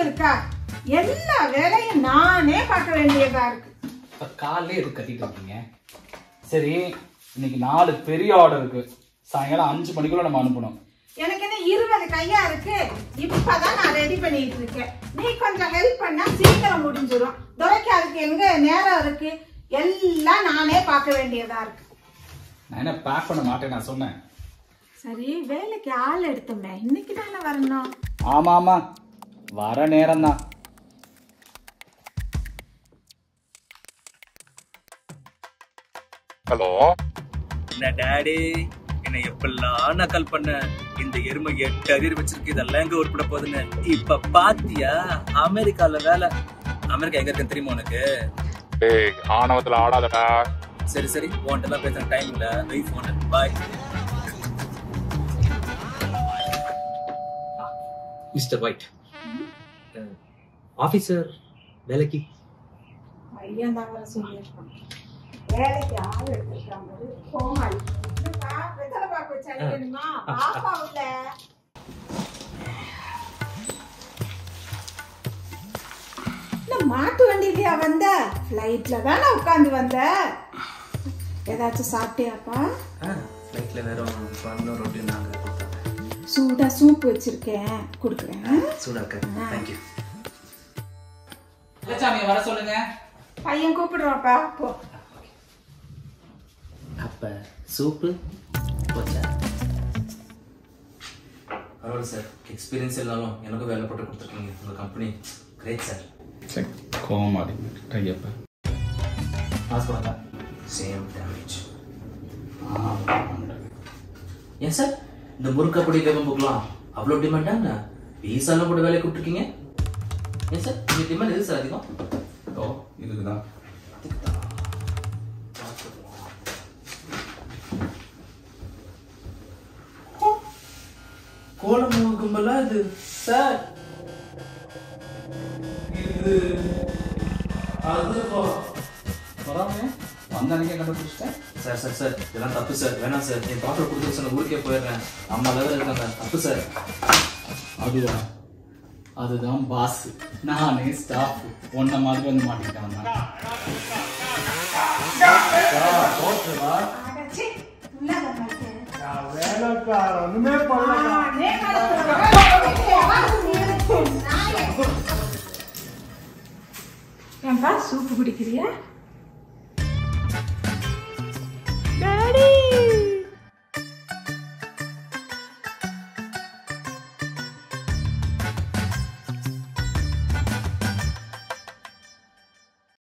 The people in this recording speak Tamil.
இருக்கா? எல்லா வேலையும் நானே பார்க்க வேண்டியதா இருக்கு. காலையிலே எது கட்டிட்டு இருக்கீங்க? சரி, இன்னைக்கு 4 பெரிய ஆர்டர் இருக்கு. சாயங்காலம் 5 மணிக்குள்ள நம்ம அனுப்பணும். எனக்கு என்ன 20 கையா இருக்கு. இப்பதான் நான் ரெடி பண்ணிட்டு இருக்கேன். நீ கொஞ்சம் ஹெல்ப் பண்ணா சீக்கிரம் முடிஞ்சிடும். துரைக்கு அதுக்கு எங்க நேரம் இருக்கு? எல்லாம் நானே பார்க்க வேண்டியதா இருக்கு. நான் என்ன பேக் பண்ண மாட்டேன் நான் சொன்னேன். சரி, வேலைக்கு ஆள் எடுத்தோமே, இன்னைக்கு தானே வரணும். ஆமா ஆமா, வர நேரம் தான். ஹலோ, என்ன டாடி, என்ன எப்பெல்லாம் நக்கல் பண்ண? இந்த எருமை 8 அரியர் வச்சிருக்கு, இதெல்லாம் எங்க உருப்பட போகுதுன்னு இப்ப பாத்தியா? அமெரிக்கால வேலை. அமெரிக்கா எங்க இருக்குன்னு தெரியுமா உனக்கு? டேய் ஆணவத்துல ஆடாதடா. சரி சரி, உன்கிட்ட பேசுற டைம் இல்ல, வை போன். பாய். மிஸ்டர் ஒயிட், ஆபீசர் வேலைக்கு பையன் தான் வர சொல்லியிருக்கான். வேலைக்கு ஆள் எடுத்திருக்காங்க. கோமாளி வெத்தலை பாக்கு வச்சு அடிக்கணுமா? பாப்பா உள்ள மாட்டு வண்டியிலயா வந்த? ஃப்ளைட்ல தானே உட்காந்து வந்த. ஏதாச்சும் சாப்பிட்டியாப்பா? ஃப்ளைட்ல வெறும் பண்ண ரொட்டி நாங்க கொடுத்தாங்க. சூடா சூப் வச்சிருக்கேன், குடுக்குறேன். சூடா இருக்கு. Thank you. சாமி வர சொல்லுங்க. பையன் கூப்பிடுவாப்பா. போ. அப்ப சூப்பு போச்சா? பரவாயில்ல சார், எக்ஸ்பீரியன்ஸ் இல்லாலும் எனக்கும் வேலை போட்டு கொடுத்துருக்கீங்க. உங்கள் கம்பெனி கிரேட் சார். சரி, கோமாளி கையப்ப ஹாஸ்பிட்டல் சேம் டேமேஜ். ஏன் சார் இந்த முறுக்கப்படி வேகம் புக்கலாம் அவ்வளோ டிமாண்டாங்க? பீஸாலாம் கூட வேலையை கூப்பிட்டுருக்கீங்க. ஏன் சார் இந்த டிமாண்ட் எது சார் அதிகம்? ஓ, இதுக்குதான். கோலம் கும்பலா இது சார்? இது அது வராமே வந்தானே கண்டுபிடிச்சிட்டேன். சார் சார் சார், இதெல்லாம் தப்பு சார். வேணாம் சார், என் டாக்டர் கொடுத்து சொன்ன ஊருக்கே போயிடுறேன். அம்மா லெவலில் இருக்காங்க. தப்பு சார். அதுதான் அதுதான் பாஸ். நானே ஸ்டாஃப். ஒன்ன மாதிரி வந்து மாட்டிக்கிட்டான். வேலைக்காரனுமே ஏன்பா சூப்பு குடிக்கிறியா?